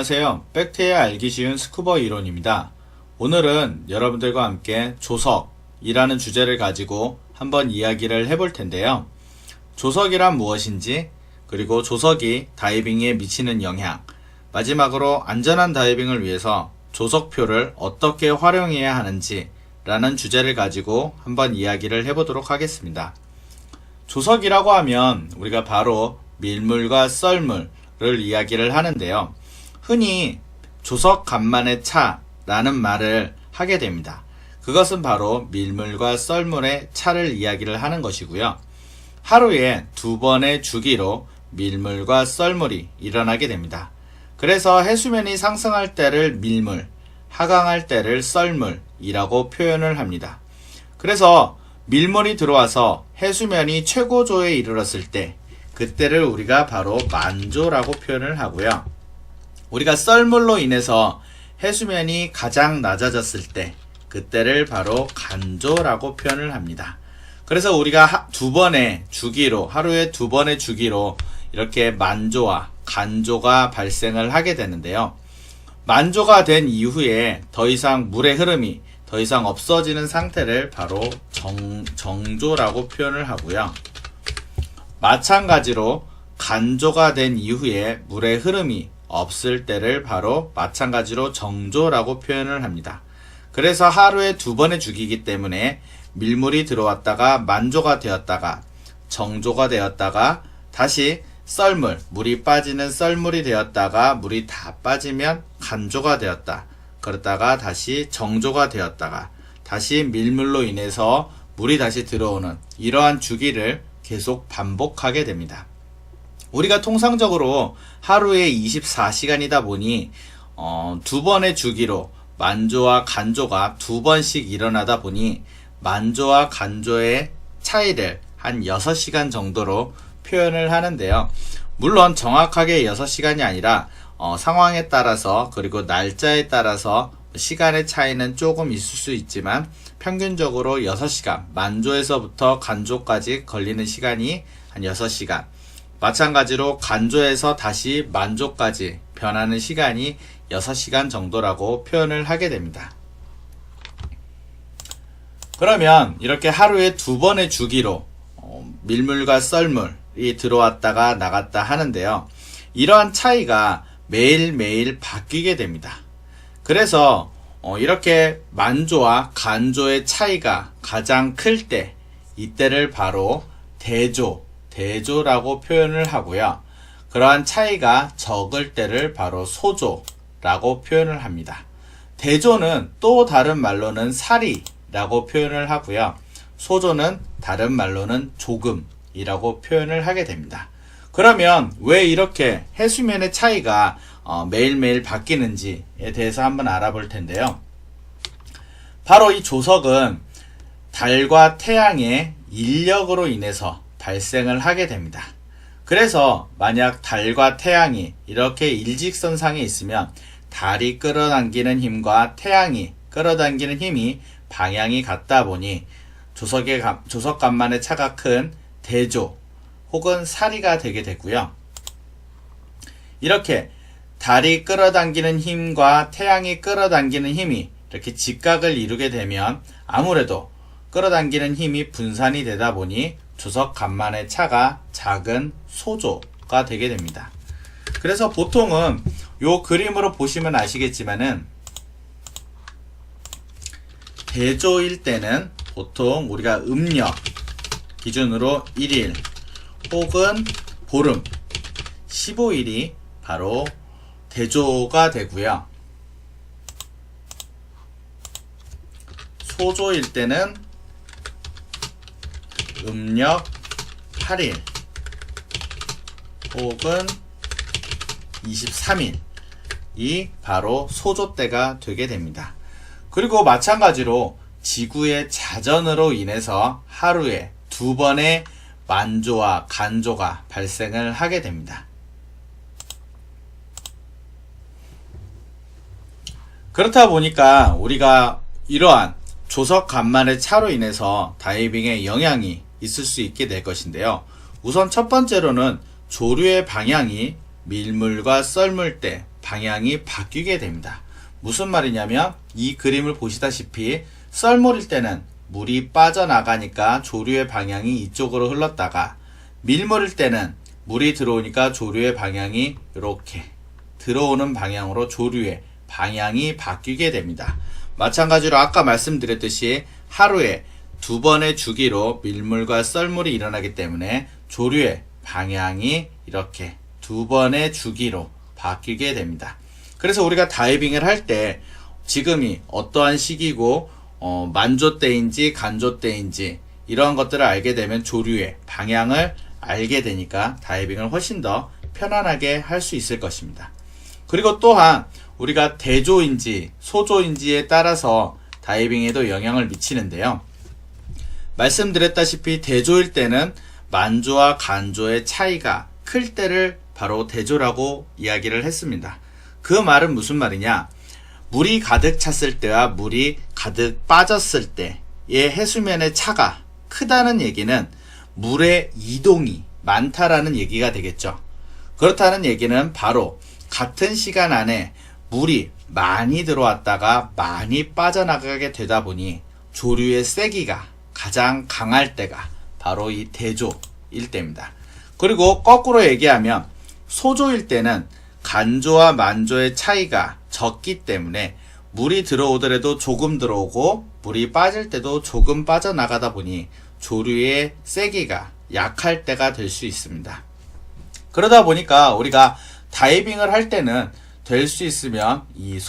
안녕하세요. 팩트해야 알기 쉬운 스쿠버 이론입니다. 오늘은 여러분들과 함께 조석이라는 주제를 가지고 한번 이야기를 해볼 텐데요. 조석이란 무엇인지, 그리고 조석이 다이빙에 미치는 영향, 마지막으로 안전한 다이빙을 위해서 조석표를 어떻게 활용해야 하는지 라는 주제를 가지고 한번 이야기를 해보도록 하겠습니다. 조석이라고 하면 우리가 바로 밀물과 썰물을 이야기를 하는데요. 흔히 조석 간만의 차라는 말을 하게 됩니다. 그것은 바로 밀물과 썰물의 차를 이야기를 하는 것이고요. 하루에 2번의 주기로 밀물과 썰물이 일어나게 됩니다. 그래서 해수면이 상승할 때를 밀물, 하강할 때를 썰물이라고 표현을 합니다. 그래서 밀물이 들어와서 해수면이 최고조에 이르렀을 때, 그때를 우리가 바로 만조라고 표현을 하고요. 우리가 썰물로 인해서 해수면이 가장 낮아졌을 때, 그때를 바로 간조라고 표현을 합니다. 그래서 우리가 2번의 주기로, 하루에 2번의 주기로 이렇게 만조와 간조가 발생을 하게 되는데요. 만조가 된 이후에 더 이상 물의 흐름이 더 이상 없어지는 상태를 바로 정조라고 표현을 하고요. 마찬가지로 간조가 된 이후에 물의 흐름이 없을 때를 바로 마찬가지로 정조라고 표현을 합니다. 그래서 하루에 2번의 주기이기 때문에 밀물이 들어왔다가 만조가 되었다가 정조가 되었다가 다시 썰물, 물이 빠지는 썰물이 되었다가 물이 다 빠지면 간조가 되었다. 그러다가 다시 정조가 되었다가 다시 밀물로 인해서 물이 다시 들어오는 이러한 주기를 계속 반복하게 됩니다. 우리가 통상적으로 하루에 24시간이다 보니 2번의 주기로 만조와 간조가 2번씩 일어나다 보니 만조와 간조의 차이를 한 6시간 정도로 표현을 하는데요. 물론 정확하게 6시간이 아니라 상황에 따라서 그리고 날짜에 따라서 시간의 차이는 조금 있을 수 있지만 평균적으로 6시간, 만조에서부터 간조까지 걸리는 시간이 한 6시간, 마찬가지로 간조에서 다시 만조까지 변하는 시간이 6시간 정도라고 표현을 하게 됩니다. 그러면 이렇게 하루에 2번의 주기로 밀물과 썰물이 들어왔다가 나갔다 하는데요. 이러한 차이가 매일매일 바뀌게 됩니다. 그래서 이렇게 만조와 간조의 차이가 가장 클 때, 이때를 바로 대조라고 표현을 하고요. 그러한 차이가 적을 때를 바로 소조라고 표현을 합니다. 대조는 또 다른 말로는 사리라고 표현을 하고요. 소조는 다른 말로는 조금이라고 표현을 하게 됩니다. 그러면 왜 이렇게 해수면의 차이가 매일매일 바뀌는지에 대해서 한번 알아볼 텐데요. 바로 이 조석은 달과 태양의 인력으로 인해서 발생을 하게 됩니다. 그래서 만약 달과 태양이 이렇게 일직선상에 있으면 달이 끌어당기는 힘과 태양이 끌어당기는 힘이 방향이 같다 보니 조석간만의 차가 큰 대조 혹은 사리가 되게 되고요. 이렇게 달이 끌어당기는 힘과 태양이 끌어당기는 힘이 이렇게 직각을 이루게 되면 아무래도 끌어당기는 힘이 분산이 되다 보니 조석간만의 차가 작은 소조가 되게 됩니다. 그래서 보통은 요 그림으로 보시면 아시겠지만은 대조일 때는 보통 우리가 음력 기준으로 1일 혹은 보름 15일이 바로 대조가 되고요. 소조일 때는 음력 8일 혹은 23일이 바로 소조 때가 되게 됩니다. 그리고 마찬가지로 지구의 자전으로 인해서 하루에 2번의 만조와 간조가 발생을 하게 됩니다. 그렇다 보니까 우리가 이러한 조석간만의 차로 인해서 다이빙에 영향이 있을 수 있게 될 것인데요. 우선 첫 번째로는 조류의 방향이 밀물과 썰물 때 방향이 바뀌게 됩니다. 무슨 말이냐면 이 그림을 보시다시피 썰물일 때는 물이 빠져나가니까 조류의 방향이 이쪽으로 흘렀다가 밀물일 때는 물이 들어오니까 조류의 방향이 이렇게 들어오는 방향으로 조류의 방향이 바뀌게 됩니다. 마찬가지로 아까 말씀드렸듯이 하루에 2번의 주기로 밀물과 썰물이 일어나기 때문에 조류의 방향이 이렇게 2번의 주기로 바뀌게 됩니다. 그래서 우리가 다이빙을 할 때 지금이 어떠한 시기고 만조 때인지 간조 때인지 이러한 것들을 알게 되면 조류의 방향을 알게 되니까 다이빙을 훨씬 더 편안하게 할 수 있을 것입니다. 그리고 또한 우리가 대조인지 소조인지에 따라서 다이빙에도 영향을 미치는데요. 말씀드렸다시피 대조일 때는 만조와 간조의 차이가 클 때를 바로 대조라고 이야기를 했습니다. 그 말은 무슨 말이냐? 물이 가득 찼을 때와 물이 가득 빠졌을 때의 해수면의 차가 크다는 얘기는 물의 이동이 많다라는 얘기가 되겠죠. 그렇다는 얘기는 바로 같은 시간 안에 물이 많이 들어왔다가 많이 빠져나가게 되다 보니 조류의 세기가 가장 강할 때가 바로 이 대조일 때입니다. 그리고 거꾸로 얘기하면 소조일 때는 간조와 만조의 차이가 적기 때문에 물이 들어오더라도 조금 들어오고 물이 빠질 때도 조금 빠져나가다 보니 조류의 세기가 약할 때가 될 수 있습니다. 그러다 보니까 우리가 다이빙을 할 때는 될 수 있으면 이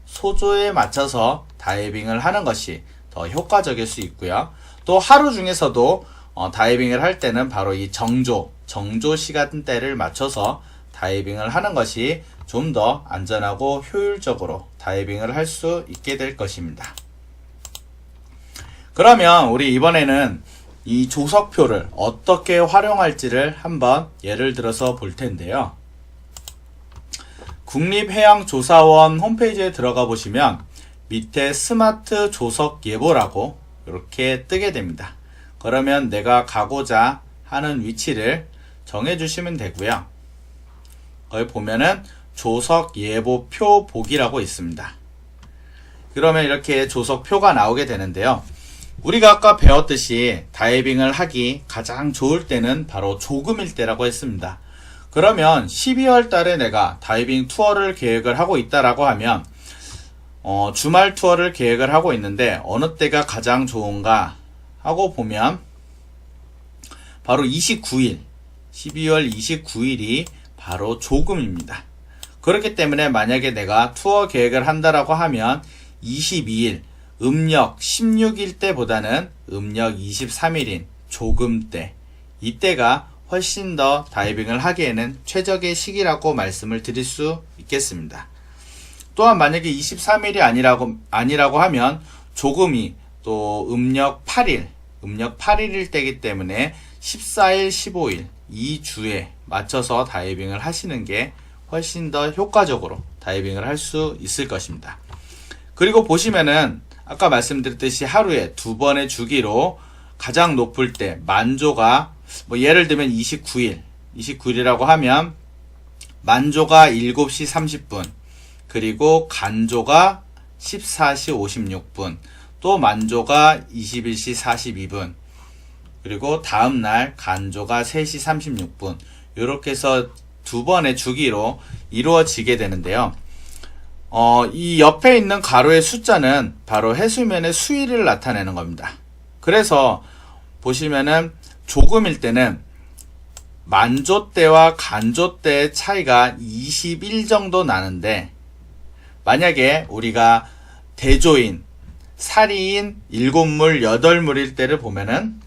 소조에 맞춰서 다이빙을 하는 것이 더 효과적일 수 있고요. 또 하루 중에서도 다이빙을 할 때는 바로 이 정조 시간대를 맞춰서 다이빙을 하는 것이 좀 더 안전하고 효율적으로 다이빙을 할 수 있게 될 것입니다. 그러면 우리 이번에는 이 조석표를 어떻게 활용할지를 한번 예를 들어서 볼 텐데요. 국립해양조사원 홈페이지에 들어가 보시면 밑에 스마트 조석 예보라고 이렇게 뜨게 됩니다. 그러면 내가 가고자 하는 위치를 정해 주시면 되고요. 거기 보면은 조석 예보표 보기라고 있습니다. 그러면 이렇게 조석표가 나오게 되는데요. 우리가 아까 배웠듯이 다이빙을 하기 가장 좋을 때는 바로 조금일 때라고 했습니다. 그러면 12월 달에 내가 다이빙 투어를 계획을 하고 있다라고 하면 주말 투어를 계획을 하고 있는데 어느 때가 가장 좋은가 하고 보면 바로 12월 29일이 바로 조금입니다. 그렇기 때문에 만약에 내가 투어 계획을 한다라고 하면 22일 음력 16일 때보다는 음력 23일인 조금 때, 이때가 훨씬 더 다이빙을 하기에는 최적의 시기라고 말씀을 드릴 수 있겠습니다. 또한 만약에 23일이 아니라고 하면 조금이 또 음력 8일일 때이기 때문에 14일, 15일 이 주에 맞춰서 다이빙을 하시는 게 훨씬 더 효과적으로 다이빙을 할 수 있을 것입니다. 그리고 보시면은 아까 말씀드렸듯이 하루에 2번의 주기로 가장 높을 때 만조가 예를 들면 29일이라고 하면 만조가 7시 30분, 그리고 간조가 14시 56분, 또 만조가 21시 42분, 그리고 다음날 간조가 3시 36분, 이렇게 해서 2번의 주기로 이루어지게 되는데요. 이 옆에 있는 가로의 숫자는 바로 해수면의 수위를 나타내는 겁니다. 그래서 보시면은 조금일 때는 만조 때와 간조 때의 차이가 21 정도 나는데, 만약에 우리가 대조인, 사리인 7물, 8물일 때를 보면은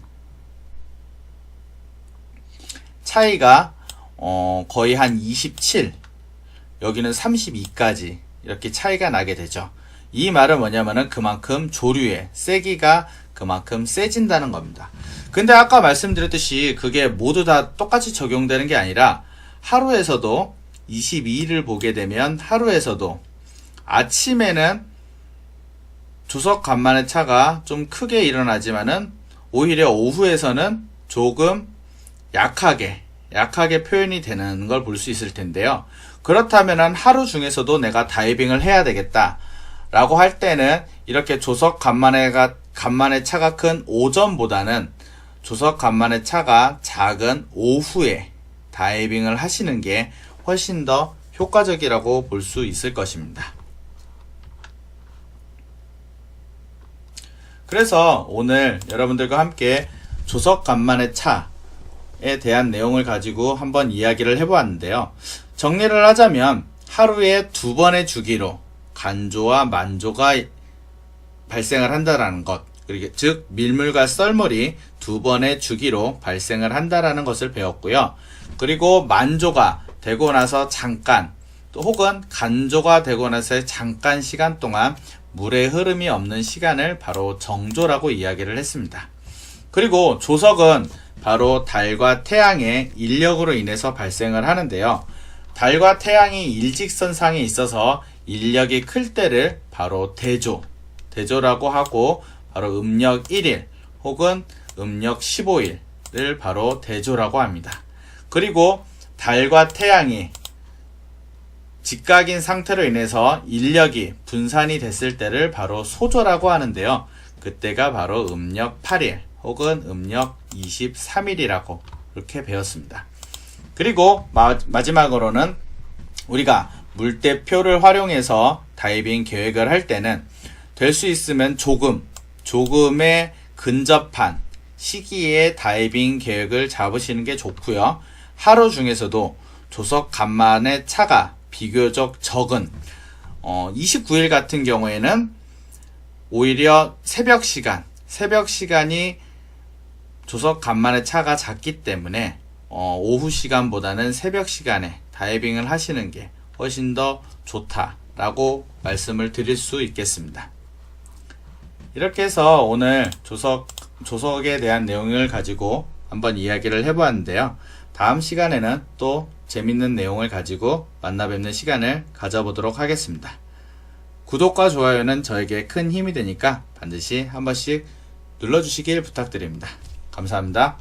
차이가 거의 한 27, 여기는 32까지 이렇게 차이가 나게 되죠. 이 말은 뭐냐면은 그만큼 조류의 세기가 그만큼 세진다는 겁니다. 근데 아까 말씀드렸듯이 그게 모두 다 똑같이 적용되는 게 아니라 하루에서도 22일을 보게 되면 하루에서도 아침에는 조석 간만의 차가 좀 크게 일어나지만은 오히려 오후에서는 조금 약하게 표현이 되는 걸 볼 수 있을 텐데요. 그렇다면 하루 중에서도 내가 다이빙을 해야 되겠다 라고 할 때는 이렇게 조석 간만의 차가 큰 오전보다는 조석 간만의 차가 작은 오후에 다이빙을 하시는 게 훨씬 더 효과적이라고 볼 수 있을 것입니다. 그래서 오늘 여러분들과 함께 조석 간만의 차에 대한 내용을 가지고 한번 이야기를 해보았는데요. 정리를 하자면 하루에 2번의 주기로 간조와 만조가 발생을 한다라는 것, 그리고 즉 밀물과 썰물이 2번의 주기로 발생을 한다라는 것을 배웠고요. 그리고 만조가 되고 나서 잠깐, 또 혹은 간조가 되고 나서 잠깐 시간 동안 물의 흐름이 없는 시간을 바로 정조라고 이야기를 했습니다. 그리고 조석은 바로 달과 태양의 인력으로 인해서 발생을 하는데요. 달과 태양이 일직선상에 있어서 인력이 클 때를 바로 대조라고 하고, 바로 음력 1일 혹은 음력 15일을 바로 대조라고 합니다. 그리고 달과 태양이 직각인 상태로 인해서 인력이 분산이 됐을 때를 바로 소조라고 하는데요. 그때가 바로 음력 8일 혹은 음력 23일이라고 그렇게 배웠습니다. 그리고 마지막으로는 우리가 물대표를 활용해서 다이빙 계획을 할 때는 될 수 있으면 조금의 근접한 시기에 다이빙 계획을 잡으시는 게 좋고요. 하루 중에서도 조석 간만의 차가 비교적 적은 29일 같은 경우에는 오히려 새벽 시간이 조석 간만의 차가 작기 때문에 오후 시간보다는 새벽 시간에 다이빙을 하시는 게 훨씬 더 좋다라고 말씀을 드릴 수 있겠습니다. 이렇게 해서 오늘 조석에 대한 내용을 가지고 한번 이야기를 해보았는데요. 다음 시간에는 또 재밌는 내용을 가지고 만나 뵙는 시간을 가져보도록 하겠습니다. 구독과 좋아요는 저에게 큰 힘이 되니까 반드시 한 번씩 눌러주시길 부탁드립니다. 감사합니다.